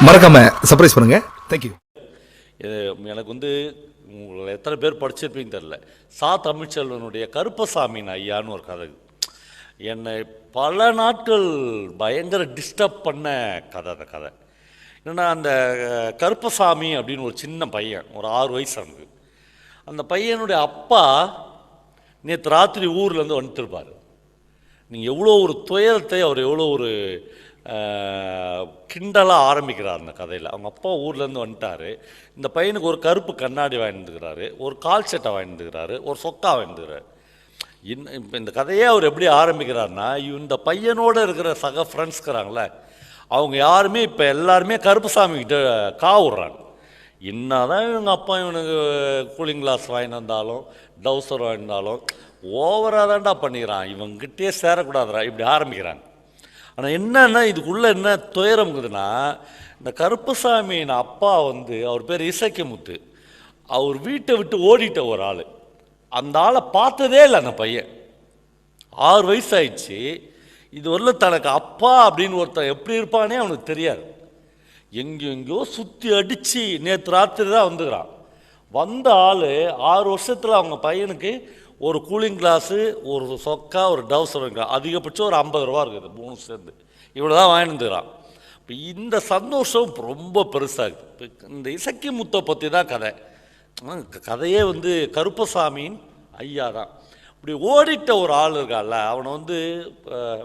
மறக்காம சர்ப்ரைஸ் பண்ணுங்க. தேங்க்யூ. எனக்கு உங்களை எத்தனை பேர் படிச்சிருப்பீங்கன்னு தெரில. தமிழ்ச்செல்வனுடைய கருப்பசாமின் ஐயான்னு ஒரு கதை. என்னை பல நாட்கள் பயங்கர டிஸ்டர்ப் பண்ண கதை. அந்த கதை என்னென்னா, அந்த கருப்பசாமி அப்படின்னு ஒரு சின்ன பையன், ஒரு 6 வயசு அவனுக்கு. அந்த பையனுடைய அப்பா நேற்று ராத்திரி ஊர்லேருந்து வந்துட்டுருப்பார். நீங்கள் எவ்வளோ ஒரு துயரத்தை அவர் எவ்வளோ ஒரு கிண்டலாக ஆரம்பிக்கிறார் அந்த கதையில். அவங்க அப்பா ஊர்லேருந்து வந்துட்டார். இந்த பையனுக்கு ஒரு கருப்பு கண்ணாடி வாங்கிட்டுக்கிறாரு, ஒரு கால் சட்டை வாங்கிட்டுக்கிறாரு, ஒரு சொக்கா வாங்கிட்டுக்கிறாரு. இப்போ இந்த கதையே அவர் எப்படி ஆரம்பிக்கிறாருன்னா, இந்த பையனோடு இருக்கிற சக ஃப்ரெண்ட்ஸ்கிறாங்களே, அவங்க யாருமே இப்போ எல்லாருமே கருப்புசாமி கிட்ட விட்றாங்க. என்னதான் இவங்க அப்பா இவனுக்கு கூலிங் கிளாஸ் வாங்கிட்டு வந்தாலும் டவுசர் வாங்கியிருந்தாலும் ஓவராக தான்டா பண்ணிக்கிறான், இவங்கிட்டே சேரக்கூடாதுடா, இப்படி ஆரம்பிக்கிறாங்க. ஆனால் என்னன்னா, இதுக்குள்ளே என்ன துயரம்ங்குதுன்னா, இந்த கருப்பசாமியின் அப்பா அவர் பேர் இசக்கிமுத்து. அவர் வீட்டை விட்டு ஓடிட்ட ஒரு ஆள். அந்த ஆளை பார்த்ததே இல்லை அந்த பையன். 6 வயசு ஆயிடுச்சு. இது வரல தனக்கு அப்பா அப்படின்னு ஒருத்தன் எப்படி இருப்பானே அவனுக்கு தெரியாது. எங்கெங்கோ சுற்றி அடித்து நேற்று ராத்திரி தான் வந்துக்கிறான். வந்த ஆள் 6 வருஷத்தில் அவங்க பையனுக்கு ஒரு கூலிங் கிளாஸு, ஒரு சொக்கா, ஒரு டவுசர் வாங்கிக்கலாம். அதிகபட்சம் ஒரு 50 ரூபா இருக்குது, 3 சேர்ந்து. இவ்வளோ தான் வாங்கிட்டுக்கிறான். இப்போ இந்த சந்தோஷம் ரொம்ப பெருசாகுது. இப்போ இந்த இசக்கிமுத்தை பற்றி தான் கதை. கதையே கருப்பசாமியின் ஐயா தான். இப்படி ஓடிட்ட ஒரு ஆள் இருக்கால, அவனை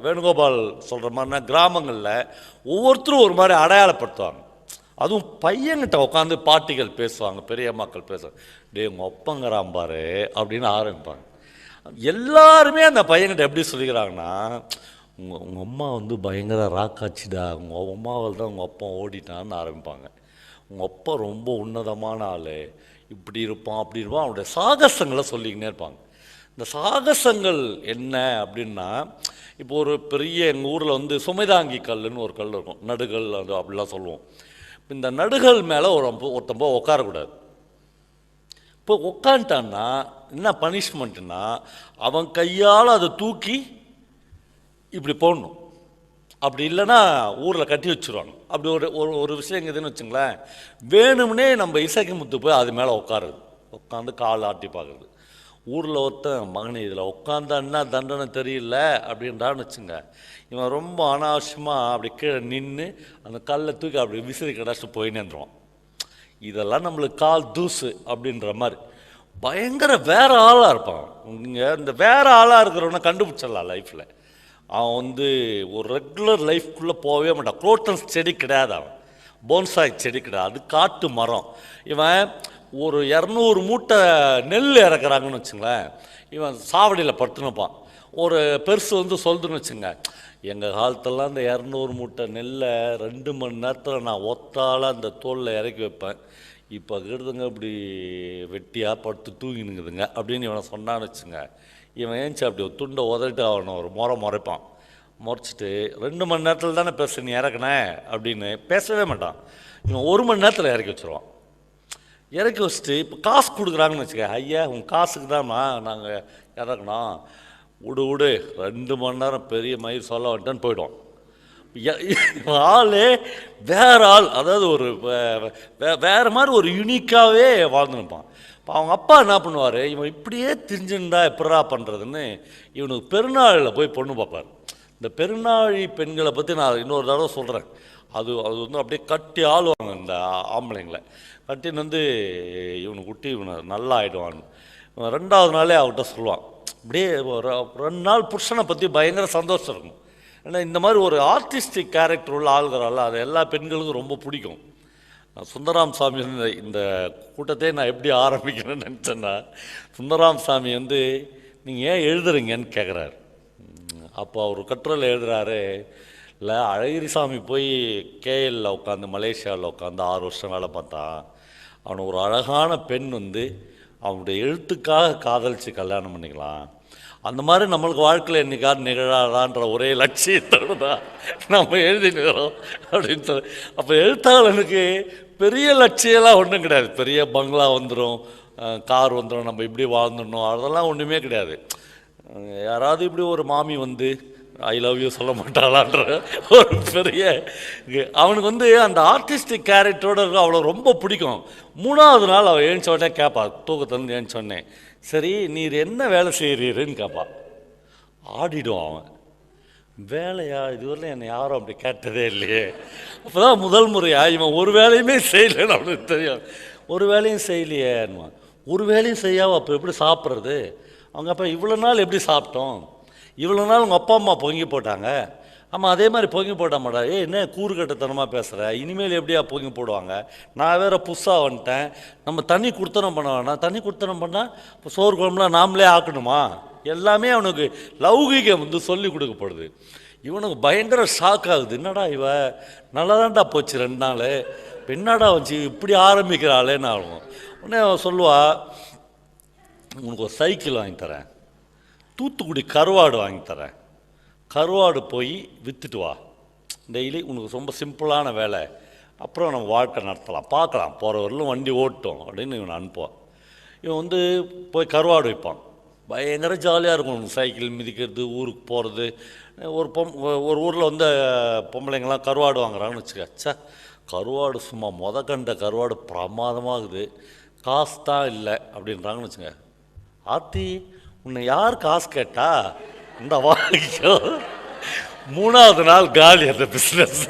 வேணுகோபால் சொல்கிற மாதிரினா கிராமங்களில் ஒவ்வொருத்தரும் ஒரு மாதிரி அடையாளப்படுத்துவாங்க. அதுவும் பையன்கிட்ட உட்காந்து பாட்டிகள் பேசுவாங்க, பெரியம்மாக்கள் பேசுவாங்க. டே உங்கள் ஒப்பங்கிறான் பாரு அப்படின்னு ஆரம்பிப்பாங்க. எல்லாருமே அந்த பையன்கிட்ட எப்படி சொல்லிக்கிறாங்கன்னா, உங்கள் அம்மா பயங்கர ராக்காச்சிடா, உங்கள் அம்மாவில் தான் உங்கள் அப்பா ஓடிட்டான்னு ஆரம்பிப்பாங்க. உங்கள் அப்பா ரொம்ப உன்னதமான ஆள், இப்படி இருப்பான் அப்படி இருப்பான், அவனுடைய சாகசங்களை சொல்லிக்கினே இருப்பாங்க. இந்த சாகசங்கள் என்ன அப்படின்னா, இப்போ ஒரு பெரிய எங்கள் ஊரில் சுமைதாங்கி கல்லுன்னு ஒரு கல் இருக்கும், நடுகள் அப்படிலாம் சொல்லுவோம். இந்த நடுகள் மேலே ஒருத்தன் போய் உட்காரக்கூடாது. இப்போ உட்காந்துட்டான்னா என்ன பனிஷ்மெண்ட்டுன்னா, அவன் கையால் அதை தூக்கி இப்படி போடணும். அப்படி இல்லைன்னா ஊரில் கட்டி வச்சுருவாங்க. அப்படி ஒரு விஷயம் இருக்குதுன்னு வச்சுங்களேன். வேணும்னே நம்ம இசக்கிமுத்து போய் அது மேலே உட்காந்து கால் ஆட்டி பார்க்குறது. ஊரில் ஒருத்தன், மகனே இதில் உட்காந்தா என்ன தண்டனை தெரியல அப்படின்றான்னு வச்சுங்க, இவன் ரொம்ப அனாவசியமாக அப்படி கீழே நின்று அந்த கல்லை தூக்கி அப்படி விசிறி கடாச்சிட்டு போயினேன்றான். இதெல்லாம் நம்மளுக்கு கால் தூசு அப்படின்ற மாதிரி பயங்கர வேறு ஆளாக இருப்பான். நீங்கள் இந்த வேறு ஆளாக இருக்கிறவனை கண்டுபிடிச்சிடலாம் லைஃப்பில். அவன் ஒரு ரெகுலர் லைஃப்குள்ளே போகவே மாட்டான். குரோட்டன்ஸ் செடி கிடையாது, அவன் போன்சாய் செடி கிடையாது, அது காட்டு மரம். இவன் ஒரு 200 மூட்டை நெல் இறக்குறாங்கன்னு வச்சுங்களேன், இவன் சாவடியில் படுத்துனுப்பான். ஒரு பெருசு சொல்லுதுன்னு வச்சுங்க, எங்கள் காலத்தெல்லாம் இந்த 200 மூட்டை நெல்லை 2 மணி நேரத்தில் நான் ஒத்தால் அந்த தோலில் இறக்கி வைப்பேன். இப்போ கிடுதுங்க இப்படி வெட்டியாக படுத்து தூங்கினுங்குதுங்க அப்படின்னு இவனை சொன்னான்னு வச்சுங்க, இவன் ஏஞ்சி அப்படி ஒரு துண்டை உதறிட்டு அவனை ஒரு முறைப்பான். முறைச்சிட்டு 2 மணி நேரத்தில் தானே பேச நீ இறக்குனேன் அப்படின்னு பேசவே மாட்டான். இவன் 1 மணி நேரத்தில் இறக்கி வச்சுருவான். இறக்கி வச்சுட்டு இப்போ காசு கொடுக்குறாங்கன்னு வச்சுக்க, ஐயா உங்கள் காசுக்கு தான்மா நாங்கள் இறக்கணும், விடு 2 மணி நேரம் பெரிய மயிர் சொல்ல வந்துட்டேன்னு போய்டும். ஆள் வேறு ஆள், அதாவது ஒரு வேறு மாதிரி ஒரு யூனிக்காகவே வாழ்ந்துருப்பான். இப்போ அவங்க அப்பா என்ன பண்ணுவார், இவன் இப்படியே தெரிஞ்சுருந்தா எப்படா பண்ணுறதுன்னு இவனுக்கு பெருநாளில் போய் பொண்ணு பார்ப்பார். இந்த பெருநாழி பெண்களை பற்றி நான் இன்னொரு தடவை சொல்கிறேன். அது அப்படியே கட்டி ஆளுவாங்க இந்த ஆம்பளைங்களை. கட்டின்னு இவனை குட்டி இவனை நல்லா ஆகிடுவான். 2வது நாளே அவர்கிட்ட சொல்லுவான். அப்படியே ஒரு 2 நாள் புருஷனை பற்றி பயங்கர சந்தோஷம் இருக்கும். ஏன்னா இந்த மாதிரி ஒரு ஆர்டிஸ்டிக் கேரக்டர் உள்ள ஆளுகிறாள், அது எல்லா பெண்களுக்கும் ரொம்ப பிடிக்கும். சுந்தராம் சாமி இந்த கூட்டத்தையே நான் எப்படி ஆரம்பிக்கிறேன்னு நினச்சேன்னா, சுந்தராம் சாமி நீங்கள் ஏன் எழுதுறீங்கன்னு கேட்குறாரு. அப்போ அவர் கட்டுரையில் எழுதுகிறாரு, இல்லை அழகிரிசாமி போய் கேஎல்ல உட்காந்து மலேசியாவில் உட்காந்து 6 வருஷம் வேலை பார்த்தான். அவனை ஒரு அழகான பெண் அவனுடைய எழுத்துக்காக காதலித்து கல்யாணம் பண்ணிக்கலாம். அந்த மாதிரி நம்மளுக்கு வாழ்க்கையில் என்னைக்காவது நிகழாதான்ற ஒரே லட்சியத்தோடு தான் நம்ம எழுதினுக்கிறோம் அப்படின்னு சொல்லி. அப்போ எழுத்தாளனுக்கு பெரிய லட்சியம்லாம் ஒன்றும் கிடையாது. பெரிய பங்களா வந்துடும், கார் வந்துடும், நம்ம இப்படி வாழ்ந்துடணும், அதெல்லாம் ஒன்றுமே கிடையாது. யாராவது இப்படி ஒரு மாமி ஐ லவ் யூ சொல்ல மாட்டாளான்ற ஒரு பெரிய அவனுக்கு வந்து அந்த ஆர்டிஸ்டிக் கேரக்டரோட அவளை ரொம்ப பிடிக்கும். 3வது நாள் அவள் ஏழுச்ச உடனே கேட்பா, தூக்கத்துலேருந்து ஏழுச்சோடனே, சரி நீர் என்ன வேலை செய்கிறீருன்னு கேட்பா. ஆடிடும் அவன். வேலையா, இதுவரையும் என்னை யாரும் அப்படி கேட்டதே இல்லையே. அப்போ தான் முதல் முறையா இவன் ஒரு வேலையுமே செய்யலைன்னு அவனுக்கு தெரியும். ஒரு வேலையும் செய்யலையேன்னுவான். ஒரு வேலையும் செய்யாமல் அப்போ எப்படி சாப்பிட்றது? அவங்க அப்போ இவ்வளோ நாள் எப்படி சாப்பிட்டோம்? இவ்வளோ நாள் உங்கள் அப்பா அம்மா பொங்கி போட்டாங்க. ஆமாம், அதே மாதிரி பொங்கி போட்டா மாட்டா. என்ன கூறுகட்டத்தனமாக பேசுகிற? இனிமேல் எப்படியா பொங்கி போடுவாங்க? நான் வேறு புதுசாக வந்துட்டேன். நம்ம தண்ணி கொடுத்தனம் பண்ண வேணாம். தண்ணி கொடுத்தனம் பண்ணால் இப்போ சோறு குழம்புலாம் நாமளே ஆக்கணுமா? எல்லாமே அவனுக்கு லௌகீகம் வந்து சொல்லி கொடுக்கப்படுது. இவனுக்கு பயங்கர ஷாக் ஆகுது. என்னடா இவ நல்லா தான்டா போச்சு 2 நாள், என்னடா வச்சு இப்படி ஆரம்பிக்கிறாளேன்னு ஆகும். உடனே அவன் சொல்லுவா, உனக்கு ஒரு சைக்கிள் வாங்கி தரேன், தூத்துக்குடி கருவாடு வாங்கி தரேன், கருவாடு போய் விற்றுட்டு வா டெய்லி, உனக்கு ரொம்ப சிம்பிளான வேலை, அப்புறம் நம்ம வாழ்க்கை நடத்தலாம், பார்க்கலாம், போகிற வரலும் வண்டி ஓட்டும் அப்படின்னு இவனை அனுப்புவான். இவன் வந்து போய் கருவாடு வைப்பான். பயங்கர ஜாலியாக இருக்கும். சைக்கிள் மிதிக்கிறது, ஊருக்கு போகிறது. ஒரு ஊரில் வந்து பொம்பளைங்கள்லாம் கருவாடு வாங்குறாங்கன்னு வச்சுக்க. சே, கருவாடு சும்மா கண்ட கருவாடு பிரமாதமாகுது, காசு தான் இல்லை அப்படின்றாங்கன்னு வச்சுங்க. ஆத்தி, உன்னை யார் காசு கேட்டா? இந்த வாங்கிக்கோ. 3வது நாள் காலி அந்த பிஸ்னஸ்.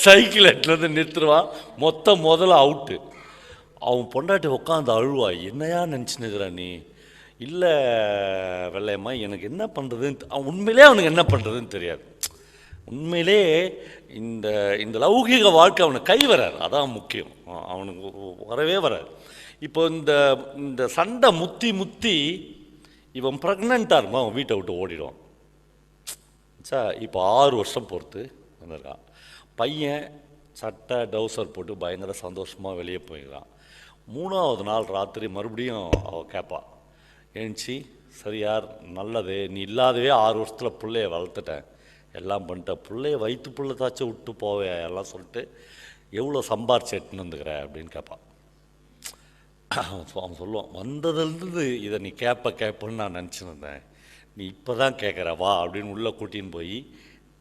சைக்கிள் எட்டுலேருந்து நிறுத்துருவான். முதல்ல அவுட்டு. அவன் பொண்டாட்டி உட்காந்து அழுவா. என்னையா நினச்சினுக்கிற நீ? இல்லை வெள்ளையம்மா, எனக்கு என்ன பண்ணுறதுன்னு, அவன் உண்மையிலே அவனுக்கு என்ன பண்ணுறதுன்னு தெரியாது. உண்மையிலே இந்த இந்த லௌகீக வாழ்க்கை அவனுக்கு கை வராது. அதான் முக்கியம். அவனுக்கு வரவே வராது. இப்போ இந்த சண்டை முத்தி இவன் ப்ரெக்னெண்ட்டாக இருக்கும். அவன் வீட்டை விட்டு ஓடிடுவான். சார் இப்போ 6 வருஷம் பொறுத்து வந்திருக்கான். பையன் சட்டை டவுசர் போட்டு பயங்கர சந்தோஷமாக வெளியே போயிடுறான். 3வது நாள் ராத்திரி மறுபடியும் அவள் கேட்பாள், எழுந்துச்சி, சரி யார் நல்லது, நீ இல்லாதவே 6 வருஷத்தில் பிள்ளைய வளர்த்துட்டேன், எல்லாம் பண்ணிட்டேன், பிள்ளைய வயிற்று புள்ள தாச்சும் விட்டு போவே எல்லாம் சொல்லிட்டு எவ்வளோ சம்பாரிச்சு எட்டுன்னு வந்துக்கிற அப்படின்னு கேட்பான். அவன் சொல்லுவான், வந்ததுலேருந்து இதை நீ கேட்பன்னு நான் நினச்சிருந்தேன், நீ இப்போ தான் கேட்குற, வா அப்படின்னு உள்ளே கூட்டின்னு போய்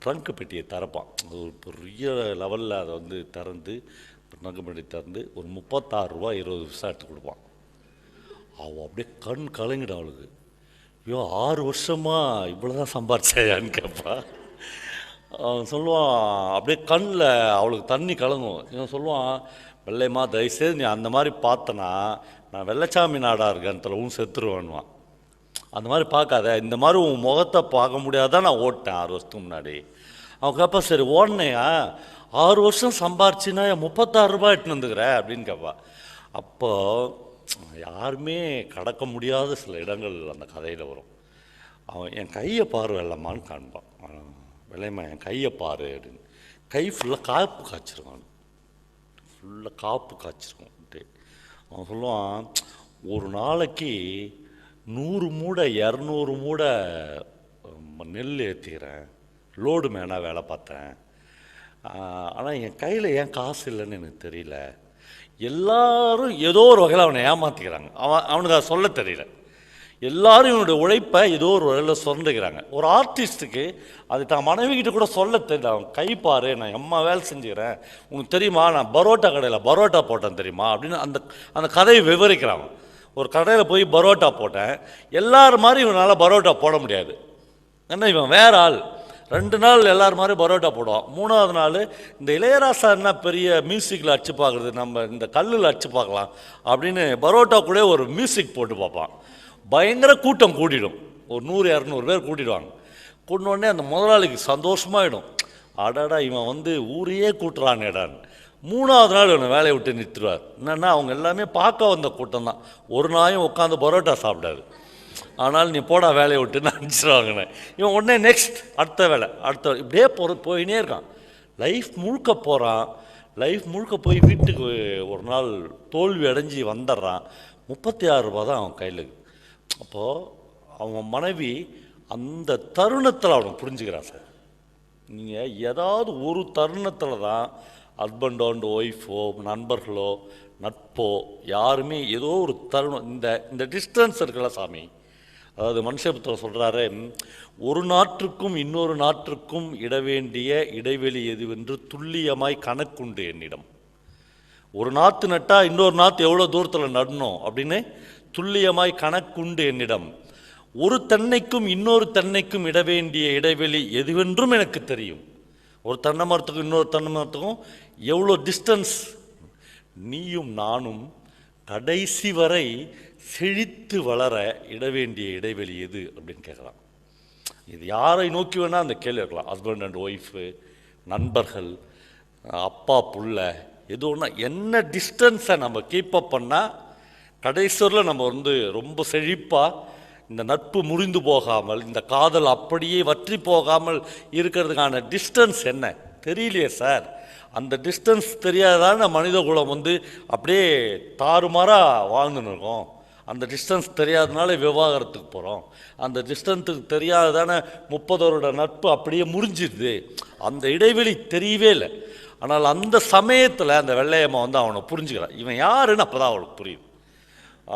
ட்ரங்கு பெட்டியை திறப்பான். அது ஒரு பெரிய லெவலில் அதை வந்து திறந்து ட்ரங்கு பெட்டி திறந்து ஒரு 36 ரூபா 20 பைசா எடுத்து கொடுப்பான். அவள் அப்படியே கண் கலங்கிடும். அவளுக்கு, ஐயோ 6 வருஷமாக இவ்வளோ தான் சம்பாரிச்சாயான்னு கேட்பா. அவன் சொல்லுவான், அப்படியே கண்ணில் அவளுக்கு தண்ணி கலங்கும். இவன் சொல்லுவான், வெள்ளையம்மா தயவுசெய்து நீ அந்த மாதிரி பார்த்தனா நான் வெள்ளச்சாமி நாடாக இருக்கேன் செத்துருவேன்னுவான். அந்த மாதிரி பார்க்காத, இந்த மாதிரி உன் முகத்தை பார்க்க முடியாதான் நான் ஓட்டேன் 6 வருஷத்துக்கு முன்னாடி. அவன் கேட்பா, சரி ஓடனையா 6 வருஷம் சம்பாரிச்சின்னா 36 ரூபாய் எட்டுன்னு வந்துக்கிற அப்படின்னு கேட்பா. அப்போ யாருமே கடக்க முடியாத சில இடங்கள் அந்த கதையில் வரும். அவன் என் கையை பாரு வெள்ளம்மான்னு காண்பான். வெள்ளையம்மா என் கையை பாரு அப்படின்னு. கை ஃபுல்லாக காப்பு காய்ச்சிருவான். ஃபுல்லாக காப்பு காய்ச்சிருவான். அவன் சொல்லுவான், ஒரு நாளைக்கு 100 மூடை 200 மூடை நெல் ஏற்றிக்கிறேன், லோடு மேனாக வேலை பார்த்தேன், ஆனால் என் கையில் ஏன் காசு இல்லைன்னு எனக்கு தெரியல. எல்லாரும் ஏதோ ஒரு வகையில் அவனை ஏமாற்றிக்கிறாங்க. அவனுக்கு அதை சொல்ல தெரியல. எல்லாரும் இவனுடைய உழைப்பை ஏதோ ஒரு வகையில் சொந்துக்கிறாங்க. ஒரு ஆர்டிஸ்ட்டுக்கு அது தான் மனைவிக்கிட்ட கூட சொல்ல தெரியல. அவன் கைப்பாரு, நான் எம்மா வேலை செஞ்சுக்கிறேன், உனக்கு தெரியுமா நான் பரோட்டா கடையில் பரோட்டா போட்டேன் தெரியுமா அப்படின்னு அந்த கதையை விவரிக்கிறான். ஒரு கடையில் போய் பரோட்டா போட்டேன், எல்லாரும் மாதிரி இவனால் பரோட்டா போட முடியாது. ஏன்னா இவன் வேற ஆள். 2 நாள் எல்லாரும் மாதிரி பரோட்டா போடுவான். 3வது நாள் இந்த இளையராசா என்ன பெரிய மியூசிக்கில் அடிச்சு பார்க்குறது, நம்ம இந்த கல்லில் அடிச்சு பார்க்கலாம் அப்படின்னு பரோட்டா கூட ஒரு மியூசிக் போட்டு பார்ப்பான். பயங்கர கூட்டம் கூட்டிடும். ஒரு 100-200 பேர் கூட்டிடுவாங்க. கூட்டினோடனே அந்த முதலாளிக்கு சந்தோஷமாகிடும். அடாடா இவன் வந்து ஊரையே கூட்டுறானேடான்னு. 3வது நாள் இவனை வேலையை விட்டு நிறுத்துருவார். என்னென்னா அவங்க எல்லாமே பார்க்க வந்த கூட்டம் தான். ஒரு நாயும் உட்காந்து பரோட்டா சாப்பிடாது. ஆனால் நீ போடா வேலையை விட்டுன்னு அனுப்பிச்சிடுவாங்கண்ணே. இவன் உடனே நெக்ஸ்ட் அடுத்த வேலை இப்படியே போயினே இருக்கான். லைஃப் முழுக்க போகிறான். லைஃப் முழுக்க போய் வீட்டுக்கு ஒரு நாள் தோல்வி அடைஞ்சி வந்துடுறான். 36 ரூபா தான் அவன் கையில். அப்போது அவன் மனைவி அந்த தருணத்தில் அவனை புரிஞ்சுக்கிறான். சார், நீங்கள் ஏதாவது ஒரு தருணத்தில் தான் ஹஸ்பண்டோ ஒய்ஃபோ நண்பர்களோ நட்போ யாருமே ஏதோ ஒரு தருணம், இந்த டிஸ்டன்ஸ் இருக்குல்ல சாமி, அதாவது மனுஷபுத்திரர் சொல்கிறாரு, ஒரு நாற்றுக்கும் இன்னொரு நாற்றுக்கும் இட வேண்டிய இடைவெளி எதுவென்று துல்லியமாய் கணக்குண்டு என்னிடம். ஒரு நாற்று நட்டால் இன்னொரு நாற்று எவ்வளோ தூரத்தில் நடணும் அப்படின்னு துல்லியமாய் கணக்குண்டு என்னிடம். ஒரு தென்னைக்கும் இன்னொரு தென்னைக்கும் இட வேண்டிய இடைவெளி எதுவென்றும் எனக்கு தெரியும். ஒரு தென்னை மரத்துக்கும் இன்னொரு தென்னை மரத்துக்கும் எவ்வளோ டிஸ்டன்ஸ். நீயும் நானும் கடைசி வரை செழித்து வளர இட வேண்டிய இடைவெளி எது அப்படின்னு கேட்குறான். இது யாரை நோக்கி வேணால் அந்த கேள்வி இருக்கலாம். ஹஸ்பண்ட் அண்ட் ஒய்ஃபு, நண்பர்கள், அப்பா புள்ள, எது ஒன்றா என்ன டிஸ்டன்ஸை நம்ம கீப்பப் பண்ணால் கடைசியில் நம்ம ரொம்ப செழிப்பாக இந்த நட்பு முறிந்து போகாமல், இந்த காதல் அப்படியே வற்றி போகாமல் இருக்கிறதுக்கான டிஸ்டன்ஸ் என்ன தெரியலையே சார். அந்த டிஸ்டன்ஸ் தெரியாதான மனித குலம் அப்படியே தாறுமாறாக வாழ்ந்துன்னு இருக்கோம். அந்த டிஸ்டன்ஸ் தெரியாதனால விவாகரத்துக்கு போகிறோம். அந்த டிஸ்டன்ஸுக்கு தெரியாததான 30 வருட நட்பு அப்படியே முறிஞ்சிடுது. அந்த இடைவெளி தெரியவே இல்லை. ஆனால் அந்த சமயத்தில் அந்த வெள்ளையம்மா அவனை புரிஞ்சுக்கிறான். இவன் யாருன்னு அப்போ தான் அவளுக்கு புரியுது.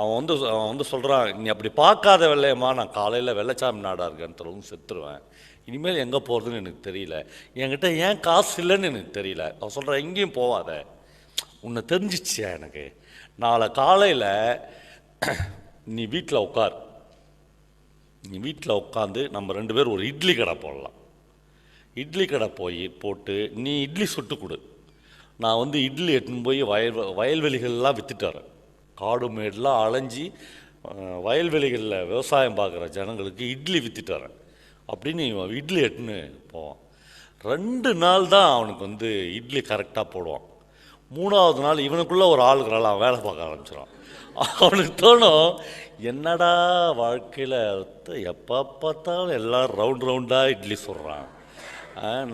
அவன் சொல்கிறான், நீ அப்படி பார்க்காத வெள்ளையம்மா, நான் காலையில் வெள்ளைச்சாமி நாடாக இருக்கேன்னு செத்துருவேன். இனிமேல் எங்கே போகிறதுன்னு எனக்கு தெரியல. என்கிட்ட ஏன் காசு இல்லைன்னு எனக்கு தெரியல. அவன் சொல்கிறான், எங்கேயும் போகாத, உன்னை தெரிஞ்சிச்சியா எனக்கு. நாளை காலையில் நீ வீட்டில் உட்கார். நீ வீட்டில் உட்காந்து நம்ம 2 பேர் ஒரு இட்லி கடை போடலாம். இட்லி கடை போட்டு நீ இட்லி சுட்டு கொடு. நான் இட்லி எடுத்துன்னு போய் வயல்வெளிகள்லாம் விற்றுட்டு வரேன். காடு மேடெலாம் அலைஞ்சி வயல்வெளிகளில் விவசாயம் பார்க்குற ஜனங்களுக்கு இட்லி விற்றுட்டு வரேன் அப்படின்னு இவன் இட்லி எடுத்துன்னு போவான். 2 நாள் தான் அவனுக்கு இட்லி கரெக்டாக போடுவான். 3ஆவது நாள் இவனுக்குள்ளே ஒரு ஆளுக்குறாள் அவன் வேலை பார்க்க ஆரம்பிச்சிடான். அவனுக்கு தோணும், என்னடா வாழ்க்கையில் எப்போ பார்த்தாலும் எல்லோரும் ரவுண்டாக இட்லி சுடுறான்,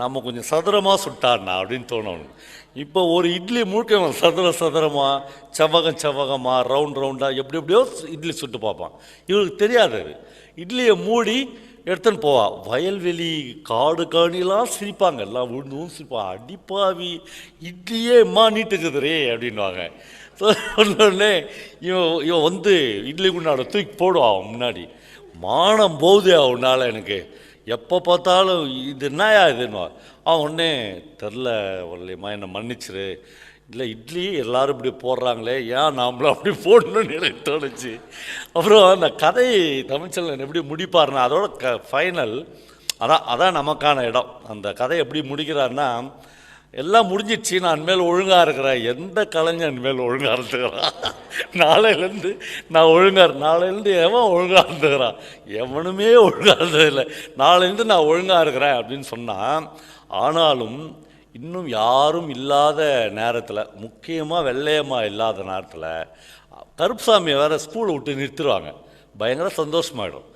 நம்ம கொஞ்சம் சதுரமாக சுட்டான்னா அப்படின்னு தோணும் அவனுக்கு. இப்போ ஒரு இட்லி முழுக்க சதுரமாக செவ்வகமாக ரவுண்டாக எப்படியோ இட்லி சுட்டு பார்ப்பான். இவனுக்கு தெரியாது. இட்லியை மூடி எடுத்துன்னு போவா. வயல்வெளி காடு காணிலாம் சிரிப்பாங்க, எல்லாம் விழுந்தும் சிரிப்பான். அடிப்பாவி, இட்லியே நீட்டுக்குதுரே அப்படின்வாங்க. சொன்னோடனே இவன் இட்லி குண்டாட தூக்கி போடுவான் முன்னாடி. மானம் போகுது அவனால் எனக்கு, எப்போ பார்த்தாலும் இது என்னயா இதுன்னு. அவன் ஒன்றே தெரில வரலையம்மா, என்னை மன்னிச்சிரு, இல்லை இட்லி எல்லோரும் இப்படி போடுறாங்களே, ஏன் நாமளும் அப்படி போடணும்னு எனக்கு தோணுச்சு. அப்புறம் அந்த கதை தமிழ்ச்செல்வன் எப்படி முடிப்பார்னா அதோட ஃபைனல் அதான் நமக்கான இடம். அந்த கதை எப்படி முடிக்கிறான்னா, எல்லாம் முடிஞ்சிடுச்சு, நான் இனிமேல் ஒழுங்காக இருக்கிறேன். எந்த கலைஞன் இனிமேல் ஒழுங்காக இருந்துக்கிறான்? நாளையிலேருந்து நான் நாளையிலேருந்து எவன் ஒழுங்காக இருந்துக்கிறான்? எவனுமே ஒழுங்காக இருந்ததில்லை. நாளையிலேருந்து நான் ஒழுங்காக இருக்கிறேன் அப்படின்னு சொன்னான். ஆனாலும் இன்னும் யாரும் இல்லாத நேரத்தில், முக்கியமாக வெள்ளையம்மா இல்லாத நேரத்தில் கருப்புசாமியை வேறு ஸ்கூலை விட்டு நிறுத்திடுவாங்க. பயங்கர சந்தோஷமாயிடும்.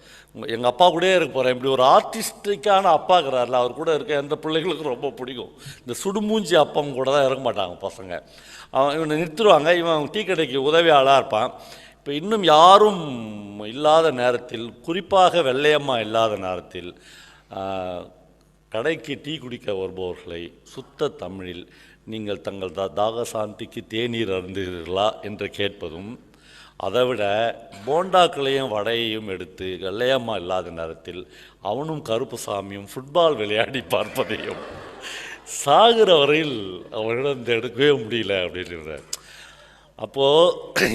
எங்கள் அப்பா கூட இருக்க போகிறேன், இப்படி ஒரு ஆர்டிஸ்டிக்கான அப்பா இருக்கிறாரில்ல, அவர் கூட இருக்க எந்த பிள்ளைகளுக்கும் ரொம்ப பிடிக்கும். இந்த சுடுமூஞ்சி அப்பம் கூட தான் இருக்க மாட்டாங்க பசங்க. இவனை நிறுத்திடுவாங்க. இவன் டீ கடைக்கு உதவியாளாக இருப்பான். இப்போ இன்னும் யாரும் இல்லாத நேரத்தில், குறிப்பாக வெள்ளையம்மா இல்லாத நேரத்தில், கடைக்கு டீ குடிக்க வருபவர்களை சுத்த தமிழில் நீங்கள் தங்கள் தாக சாந்திக்கு தேநீர் அருந்துகிறீர்களா என்று கேட்பதும், அதைவிட போண்டாக்களையும் வடையையும் எடுத்து வெள்ளையம்மா இல்லாத நேரத்தில் அவனும் கருப்புசாமியும் ஃபுட்பால் விளையாடி பார்ப்பதையும் சாகிற வரையில் அவனிடம் எடுக்கவே முடியல அப்படின்ற. அப்போது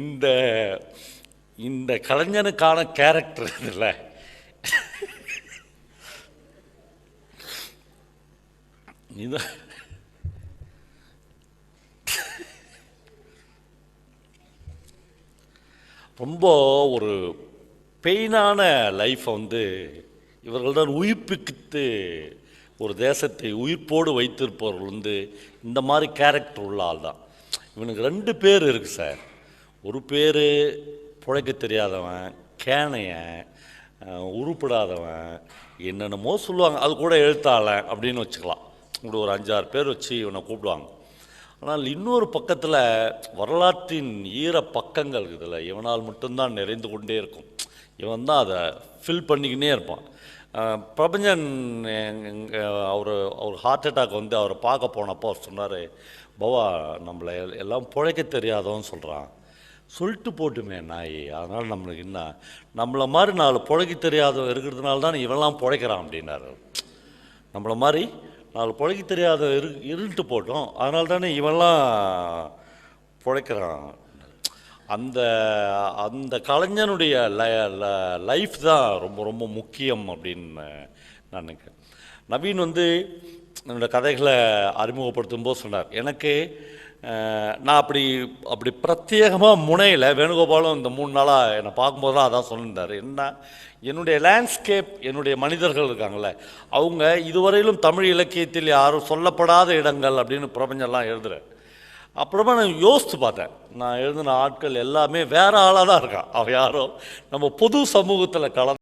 இந்த இந்த கலைஞனுக்கான கேரக்டர் இல்லை, இது ரொம்ப ஒரு பெயினான லைஃப்பை இவர்கள் தான் உயிர்ப்பித்து ஒரு தேசத்தை உயிர்ப்போடு வைத்திருப்பவர்கள் இந்த மாதிரி கேரக்டர் உள்ள ஆள் தான். இவனுக்கு 2 பேர் இருக்குது சார். ஒரு பேர் பிழைக்க தெரியாதவன், கேனையன், உருப்படாதவன், என்னென்னமோ சொல்லுவாங்க. அது கூட எழுத்தாளன் அப்படின்னு வச்சுக்கலாம். இப்படி ஒரு 5-6 பேர் வச்சு இவனை கூப்பிடுவாங்க. ஆனால் இன்னொரு பக்கத்தில் வரலாற்றின் ஈர பக்கங்கள் இதில் இவனால் மட்டும்தான் நிறைந்து கொண்டே இருக்கும். இவன் தான் அதை ஃபில் பண்ணிக்கினே இருப்பான். பிரபஞ்சன் அவர் ஹார்ட் அட்டாக் அவரை பார்க்க போனப்போ அவர் சொன்னார், பவா நம்மளை எல்லாம் பிழைக்க தெரியாதவன்னு சொல்கிறான், சொல்லிட்டு போட்டுமே நாய், அதனால் நம்மளுக்கு என்ன, நம்மளை மாதிரி 4 புழைக்க தெரியாதவன் இருக்கிறதுனால தான் இவெல்லாம் பிழைக்கிறான் அப்படின்னாரு. நம்மளை மாதிரி 4 புழைக்க தெரியாத இருந்துட்டு போட்டோம், அதனால தானே இவெல்லாம் பிழைக்கிறான். அந்த அந்த கலைஞனுடைய லைஃப் தான் ரொம்ப ரொம்ப முக்கியம் அப்படின்னு நான் நினைக்கிறேன். நவீன் வந்து என்னோடய கதைகளை அறிமுகப்படுத்தும் போது சொன்னார், எனக்கு நான் அப்படி பிரத்யேகமாக முனையில் வேணுகோபாலும் இந்த 3 நாளாக என்னை பார்க்கும்போது தான் அதான் சொல்லியிருந்தார். என்ன, என்னுடைய லேண்ட்ஸ்கேப், என்னுடைய மனிதர்கள் இருக்காங்களே, அவங்க இதுவரையிலும் தமிழ் இலக்கியத்தில் யாரும் சொல்லப்படாத இடங்கள் அப்படின்னு பிரபஞ்சம்லாம் எழுதுகிறேன். அப்புறமா நான் யோசித்து பார்த்தேன், நான் எழுதின ஆட்கள் எல்லாமே வேறு ஆளாக தான் இருக்கான். அவன் யாரோ நம்ம பொது சமூகத்தில்